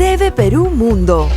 TV Perú Mundo.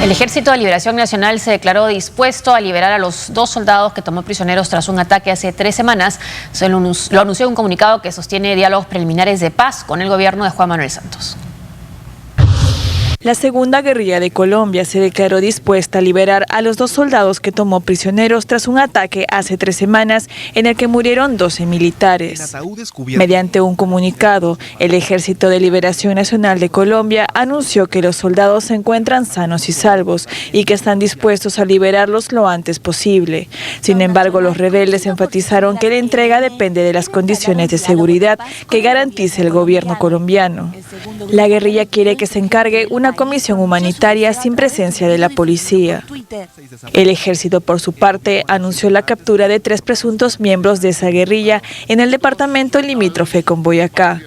El Ejército de Liberación Nacional se declaró dispuesto a liberar a los 2 soldados que tomó prisioneros tras un ataque hace 3 semanas. Lo anunció en un comunicado que sostiene diálogos preliminares de paz con el gobierno de Juan Manuel Santos. La segunda guerrilla de Colombia se declaró dispuesta a liberar a los 2 soldados que tomó prisioneros tras un ataque hace 3 semanas en el que murieron 12 militares. Mediante un comunicado, el Ejército de Liberación Nacional de Colombia anunció que los soldados se encuentran sanos y salvos y que están dispuestos a liberarlos lo antes posible. Sin embargo, los rebeldes enfatizaron que la entrega depende de las condiciones de seguridad que garantice el gobierno colombiano. La guerrilla quiere que se encargue una comisión humanitaria sin presencia de la policía. El ejército, por su parte, anunció la captura de 3 presuntos miembros de esa guerrilla en el departamento limítrofe con Boyacá.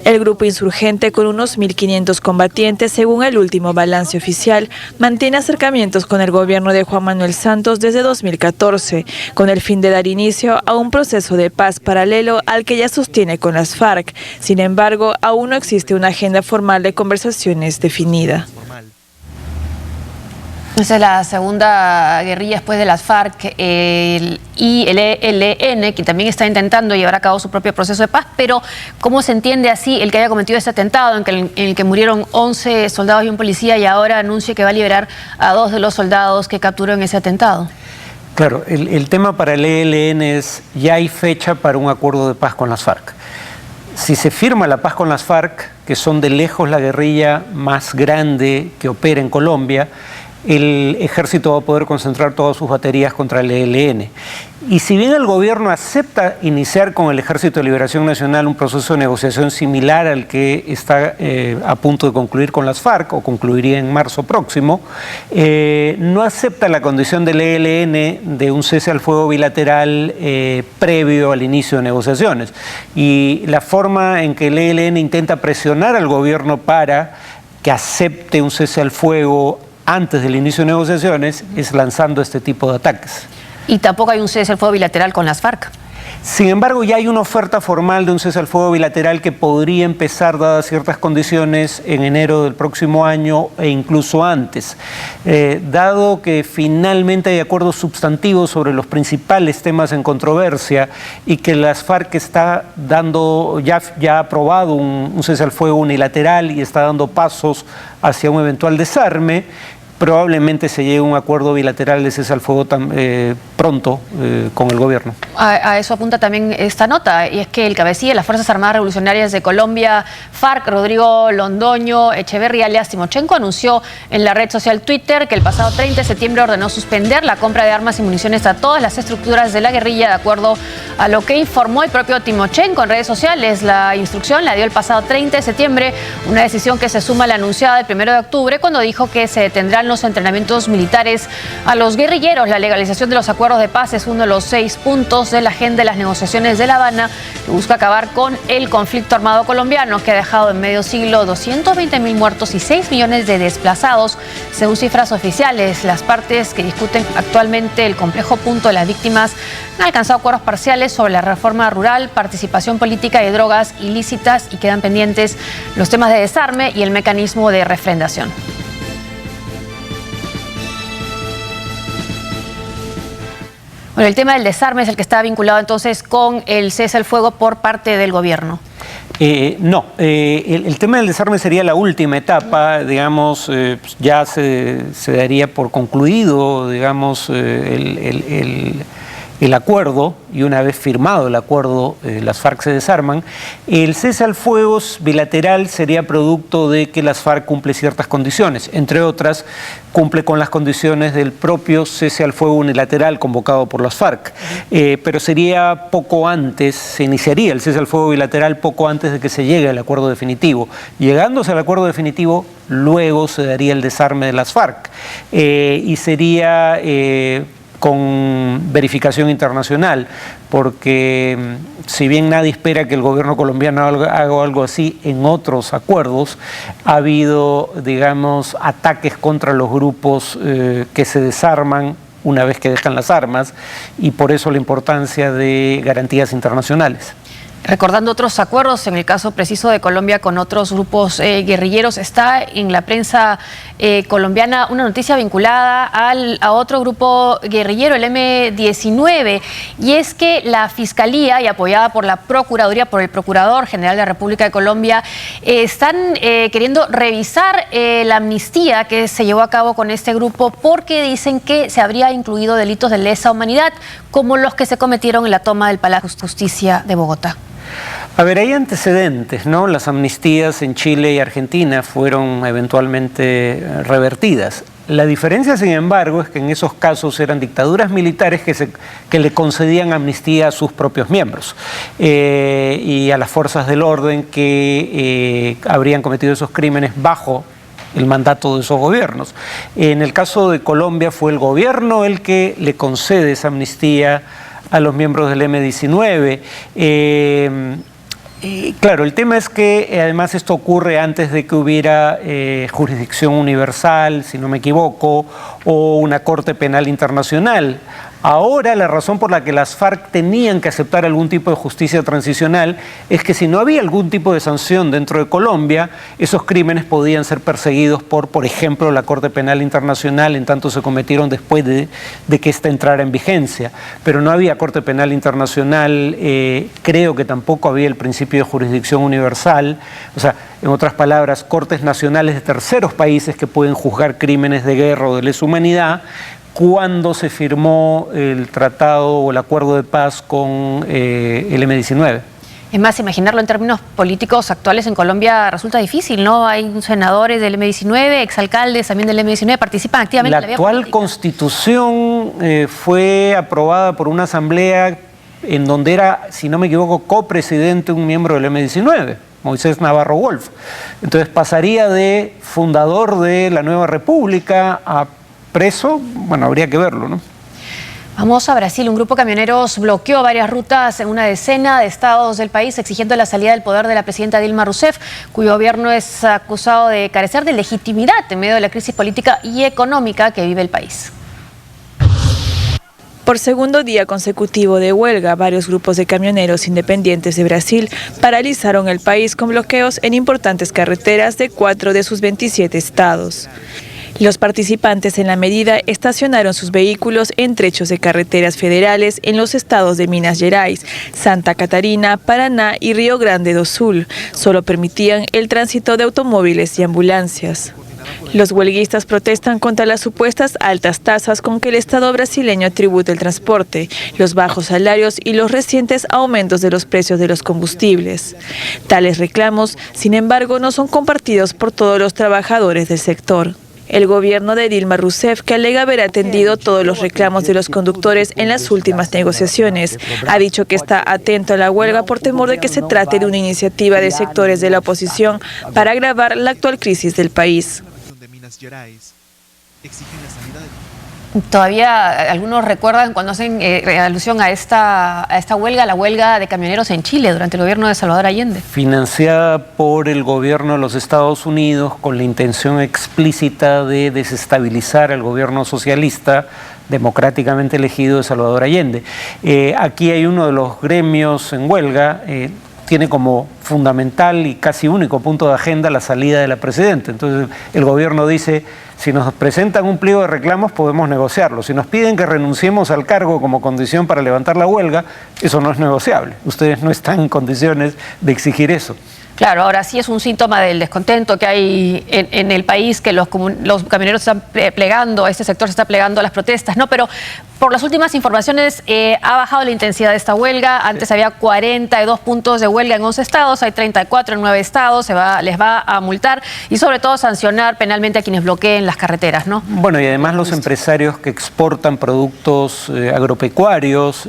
El grupo insurgente, con unos 1.500 combatientes, según el último balance oficial, mantiene acercamientos con el gobierno de Juan Manuel Santos desde 2014, con el fin de dar inicio a un proceso de paz paralelo al que ya sostiene con las FARC. Sin embargo, aún no existe una agenda formal de conversaciones definida. Esa es la segunda guerrilla después de las FARC y el ELN, que también está intentando llevar a cabo su propio proceso de paz. Pero ¿cómo se entiende así el que haya cometido este atentado en el que murieron 11 soldados y un policía, y ahora anuncie que va a liberar a 2 de los soldados que capturó en ese atentado? Claro, el tema para el ELN es: ya hay fecha para un acuerdo de paz con las FARC. Si se firma la paz con las FARC, que son de lejos la guerrilla más grande que opera en Colombia, el ejército va a poder concentrar todas sus baterías contra el ELN. Y si bien el gobierno acepta iniciar con el Ejército de Liberación Nacional un proceso de negociación similar al que está a punto de concluir con las FARC, o concluiría en marzo próximo, no acepta la condición del ELN de un cese al fuego bilateral previo al inicio de negociaciones. Y la forma en que el ELN intenta presionar al gobierno para que acepte un cese al fuego antes del inicio de negociaciones es lanzando este tipo de ataques. Y tampoco hay un cese al fuego bilateral con las FARC. Sin embargo, ya hay una oferta formal de un cese al fuego bilateral que podría empezar, dadas ciertas condiciones, en enero del próximo año e incluso antes. Dado que finalmente hay acuerdos sustantivos sobre los principales temas en controversia y que las FARC está dando, ya ha aprobado un cese al fuego unilateral y está dando pasos hacia un eventual desarme, probablemente se llegue a un acuerdo bilateral de cese al fuego pronto con el gobierno. A eso apunta también esta nota, y es que el cabecilla de las Fuerzas Armadas Revolucionarias de Colombia, FARC, Rodrigo Londoño Echeverría, alias Timochenko, anunció en la red social Twitter que el pasado 30 de septiembre ordenó suspender la compra de armas y municiones a todas las estructuras de la guerrilla, de acuerdo a lo que informó el propio Timochenko en redes sociales. La instrucción la dio el pasado 30 de septiembre, una decisión que se suma a la anunciada el 1 de octubre, cuando dijo que se detendrán los entrenamientos militares a los guerrilleros. La legalización de los acuerdos de paz es uno de los 6 puntos de la agenda de las negociaciones de La Habana, que busca acabar con el conflicto armado colombiano, que ha dejado en medio siglo 220.000 muertos y 6 millones de desplazados, según cifras oficiales. Las partes que discuten actualmente el complejo punto de las víctimas han alcanzado acuerdos parciales sobre la reforma rural, participación política y drogas ilícitas, y quedan pendientes los temas de desarme y el mecanismo de refrendación. Bueno, el tema del desarme es el que está vinculado entonces con el cese al fuego por parte del gobierno. No, el tema del desarme sería la última etapa, digamos, ya se daría por concluido, digamos, el acuerdo, y una vez firmado el acuerdo, las FARC se desarman. El cese al fuego bilateral sería producto de que las FARC cumple ciertas condiciones, entre otras, cumple con las condiciones del propio cese al fuego unilateral convocado por las FARC, pero sería poco antes, se iniciaría el cese al fuego bilateral poco antes de que se llegue al acuerdo definitivo. Llegándose al acuerdo definitivo, luego se daría el desarme de las FARC, y sería con verificación internacional, porque si bien nadie espera que el gobierno colombiano haga algo así en otros acuerdos, ha habido, digamos, ataques contra los grupos que se desarman una vez que dejan las armas, y por eso la importancia de garantías internacionales. Recordando otros acuerdos, en el caso preciso de Colombia con otros grupos guerrilleros, está en la prensa colombiana una noticia vinculada a otro grupo guerrillero, el M-19, y es que la Fiscalía, y apoyada por la Procuraduría, por el Procurador General de la República de Colombia, están queriendo revisar la amnistía que se llevó a cabo con este grupo, porque dicen que se habría incluido delitos de lesa humanidad, como los que se cometieron en la toma del Palacio de Justicia de Bogotá. A ver, hay antecedentes, ¿no? Las amnistías en Chile y Argentina fueron eventualmente revertidas. La diferencia, sin embargo, es que en esos casos eran dictaduras militares que le concedían amnistía a sus propios miembros y a las fuerzas del orden que habrían cometido esos crímenes bajo el mandato de esos gobiernos. En el caso de Colombia fue el gobierno el que le concede esa amnistía a los miembros del M-19. Claro, el tema es que además esto ocurre antes de que hubiera jurisdicción universal, si no me equivoco, o una Corte Penal Internacional. Ahora la razón por la que las FARC tenían que aceptar algún tipo de justicia transicional es que si no había algún tipo de sanción dentro de Colombia, esos crímenes podían ser perseguidos por ejemplo, la Corte Penal Internacional, en tanto se cometieron después de que ésta entrara en vigencia. Pero no había Corte Penal Internacional, creo que tampoco había el principio de jurisdicción universal, o sea, en otras palabras, cortes nacionales de terceros países que pueden juzgar crímenes de guerra o de lesa humanidad. Cuando se firmó el tratado o el acuerdo de paz con el M-19. Es más, imaginarlo en términos políticos actuales en Colombia resulta difícil, ¿no? Hay senadores del M-19, exalcaldes también del M-19, participan activamente en la vida política. La actual constitución fue aprobada por una asamblea en donde era, si no me equivoco, copresidente un miembro del M-19, Moisés Navarro Wolf. Entonces pasaría de fundador de la nueva república a preso, bueno, habría que verlo, ¿no? Vamos a Brasil. Un grupo de camioneros bloqueó varias rutas en una decena de estados del país, exigiendo la salida del poder de la presidenta Dilma Rousseff, cuyo gobierno es acusado de carecer de legitimidad en medio de la crisis política y económica que vive el país. Por segundo día consecutivo de huelga, varios grupos de camioneros independientes de Brasil paralizaron el país con bloqueos en importantes carreteras de 4 de sus 27 estados. Los participantes en la medida estacionaron sus vehículos en trechos de carreteras federales en los estados de Minas Gerais, Santa Catarina, Paraná y Río Grande do Sul. Solo permitían el tránsito de automóviles y ambulancias. Los huelguistas protestan contra las supuestas altas tasas con que el Estado brasileño tributa el transporte, los bajos salarios y los recientes aumentos de los precios de los combustibles. Tales reclamos, sin embargo, no son compartidos por todos los trabajadores del sector. El gobierno de Dilma Rousseff, que alega haber atendido todos los reclamos de los conductores en las últimas negociaciones, ha dicho que está atento a la huelga por temor de que se trate de una iniciativa de sectores de la oposición para agravar la actual crisis del país. Todavía algunos recuerdan cuando hacen alusión a esta huelga, la huelga de camioneros en Chile durante el gobierno de Salvador Allende. Financiada por el gobierno de los Estados Unidos con la intención explícita de desestabilizar al gobierno socialista democráticamente elegido de Salvador Allende. Aquí hay uno de los gremios en huelga, tiene como fundamental y casi único punto de agenda la salida de la presidenta. Entonces el gobierno dice, si nos presentan un pliego de reclamos podemos negociarlo. Si nos piden que renunciemos al cargo como condición para levantar la huelga, eso no es negociable. Ustedes no están en condiciones de exigir eso. Claro, ahora sí es un síntoma del descontento que hay en el país, que los camioneros están plegando, este sector se está plegando a las protestas, ¿no? Pero por las últimas informaciones ha bajado la intensidad de esta huelga. Antes había 42 puntos de huelga en 11 estados, hay 34 en 9 estados, les va a multar y sobre todo sancionar penalmente a quienes bloqueen las carreteras, ¿no? Bueno, y además los empresarios que exportan productos agropecuarios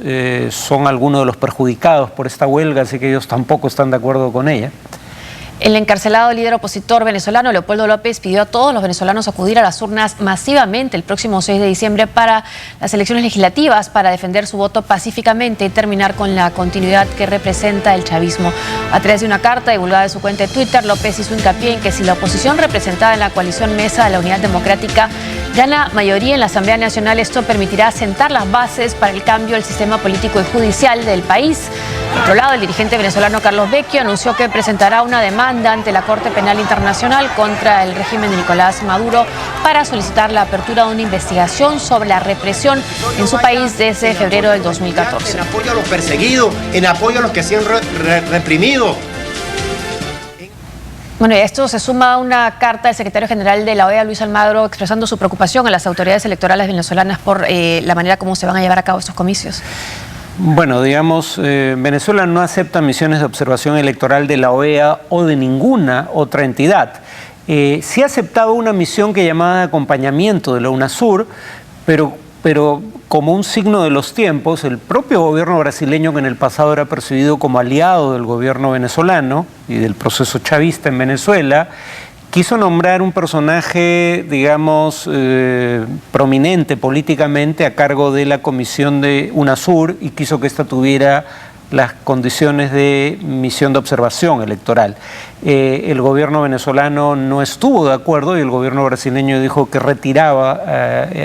son algunos de los perjudicados por esta huelga, así que ellos tampoco están de acuerdo con ella. El encarcelado líder opositor venezolano Leopoldo López pidió a todos los venezolanos acudir a las urnas masivamente el próximo 6 de diciembre para las elecciones legislativas para defender su voto pacíficamente y terminar con la continuidad que representa el chavismo. A través de una carta divulgada de su cuenta de Twitter, López hizo hincapié en que si la oposición representada en la coalición Mesa de la Unidad Democrática gana mayoría en la Asamblea Nacional, esto permitirá sentar las bases para el cambio del sistema político y judicial del país. Por otro lado, el dirigente venezolano Carlos Vecchio anunció que presentará una demanda ante la Corte Penal Internacional contra el régimen de Nicolás Maduro para solicitar la apertura de una investigación sobre la represión en su país desde febrero del 2014. En apoyo a los perseguidos, en apoyo a los que se han reprimido. Bueno, y a esto se suma una carta del secretario general de la OEA, Luis Almagro, expresando su preocupación a las autoridades electorales venezolanas por la manera como se van a llevar a cabo estos comicios. Bueno, digamos, Venezuela no acepta misiones de observación electoral de la OEA o de ninguna otra entidad. Sí ha aceptado una misión que llamada de acompañamiento de la UNASUR, pero como un signo de los tiempos, el propio gobierno brasileño, que en el pasado era percibido como aliado del gobierno venezolano y del proceso chavista en Venezuela, quiso nombrar un personaje, digamos, prominente políticamente a cargo de la comisión de UNASUR y quiso que esta tuviera las condiciones de misión de observación electoral. El gobierno venezolano no estuvo de acuerdo y el gobierno brasileño dijo que retiraba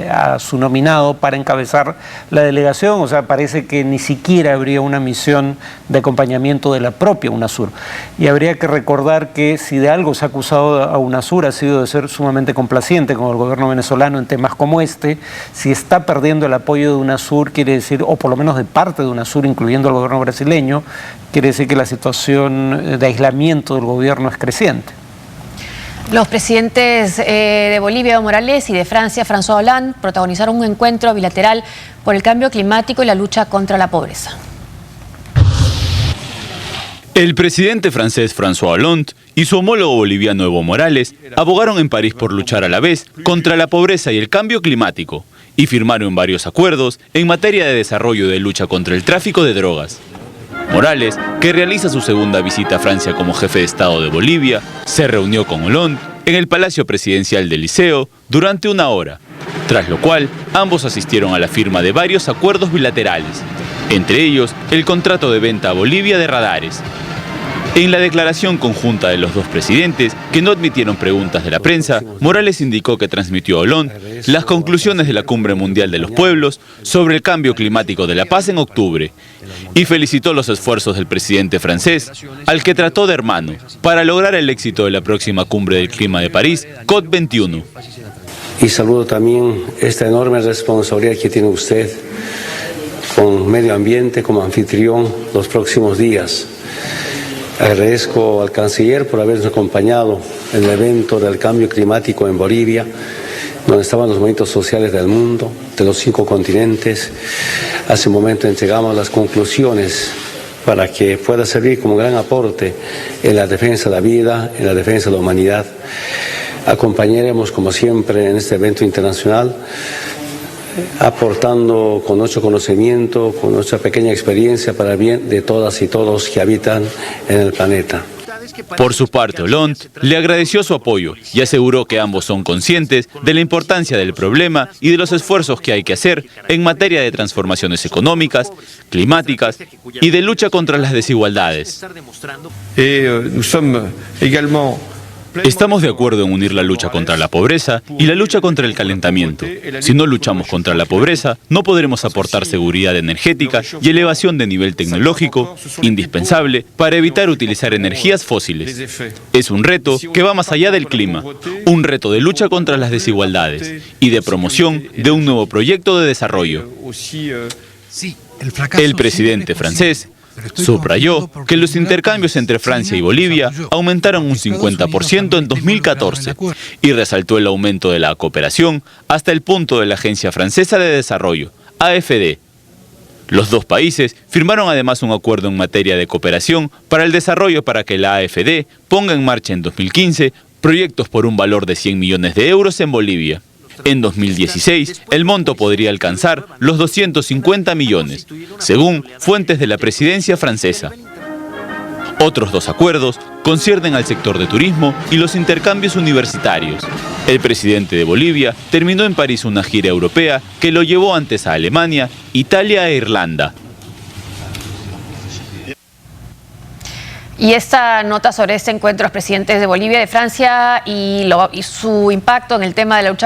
a su nominado para encabezar la delegación. O sea, parece que ni siquiera habría una misión de acompañamiento de la propia UNASUR. Y habría que recordar que si de algo se ha acusado a UNASUR ha sido de ser sumamente complaciente con el gobierno venezolano en temas como este. Si está perdiendo el apoyo de UNASUR, quiere decir, o por lo menos de parte de UNASUR, incluyendo al gobierno brasileño, quiere decir que la situación de aislamiento del gobierno es creciente. Los presidentes de Bolivia, Evo Morales, y de Francia, François Hollande, protagonizaron un encuentro bilateral por el cambio climático y la lucha contra la pobreza. El presidente francés François Hollande y su homólogo boliviano Evo Morales abogaron en París por luchar a la vez contra la pobreza y el cambio climático y firmaron varios acuerdos en materia de desarrollo y de lucha contra el tráfico de drogas. Morales, que realiza su segunda visita a Francia como jefe de Estado de Bolivia, se reunió con Hollande en el Palacio Presidencial del Liceo durante una hora, tras lo cual ambos asistieron a la firma de varios acuerdos bilaterales, entre ellos el contrato de venta a Bolivia de radares. En la declaración conjunta de los dos presidentes, que no admitieron preguntas de la prensa, Morales indicó que transmitió a Hollande las conclusiones de la Cumbre Mundial de los Pueblos sobre el cambio climático de La Paz en octubre y felicitó los esfuerzos del presidente francés, al que trató de hermano, para lograr el éxito de la próxima Cumbre del Clima de París, COP21. Y saludo también esta enorme responsabilidad que tiene usted con medio ambiente como anfitrión los próximos días. Agradezco al canciller por habernos acompañado en el evento del cambio climático en Bolivia, donde estaban los movimientos sociales del mundo, de los 5 continentes. Hace un momento entregamos las conclusiones para que pueda servir como gran aporte en la defensa de la vida, en la defensa de la humanidad. Acompañaremos, como siempre, en este evento internacional, aportando con nuestro conocimiento, con nuestra pequeña experiencia para el bien de todas y todos que habitan en el planeta. Por su parte, Hollande le agradeció su apoyo y aseguró que ambos son conscientes de la importancia del problema y de los esfuerzos que hay que hacer en materia de transformaciones económicas, climáticas y de lucha contra las desigualdades. Estamos de acuerdo en unir la lucha contra la pobreza y la lucha contra el calentamiento. Si no luchamos contra la pobreza, no podremos aportar seguridad energética y elevación de nivel tecnológico, indispensable para evitar utilizar energías fósiles. Es un reto que va más allá del clima, un reto de lucha contra las desigualdades y de promoción de un nuevo proyecto de desarrollo. El presidente francés subrayó que los intercambios entre Francia y Bolivia aumentaron un 50% en 2014 y resaltó el aumento de la cooperación hasta el punto de la Agencia Francesa de Desarrollo, AFD. Los dos países firmaron además un acuerdo en materia de cooperación para el desarrollo para que la AFD ponga en marcha en 2015 proyectos por un valor de 100 millones de euros en Bolivia. En 2016, el monto podría alcanzar los 250 millones, según fuentes de la presidencia francesa. Otros 2 acuerdos conciernen al sector de turismo y los intercambios universitarios. El presidente de Bolivia terminó en París una gira europea que lo llevó antes a Alemania, Italia e Irlanda. Y esta nota sobre este encuentro de los presidentes de Bolivia y de Francia y su impacto en el tema de la lucha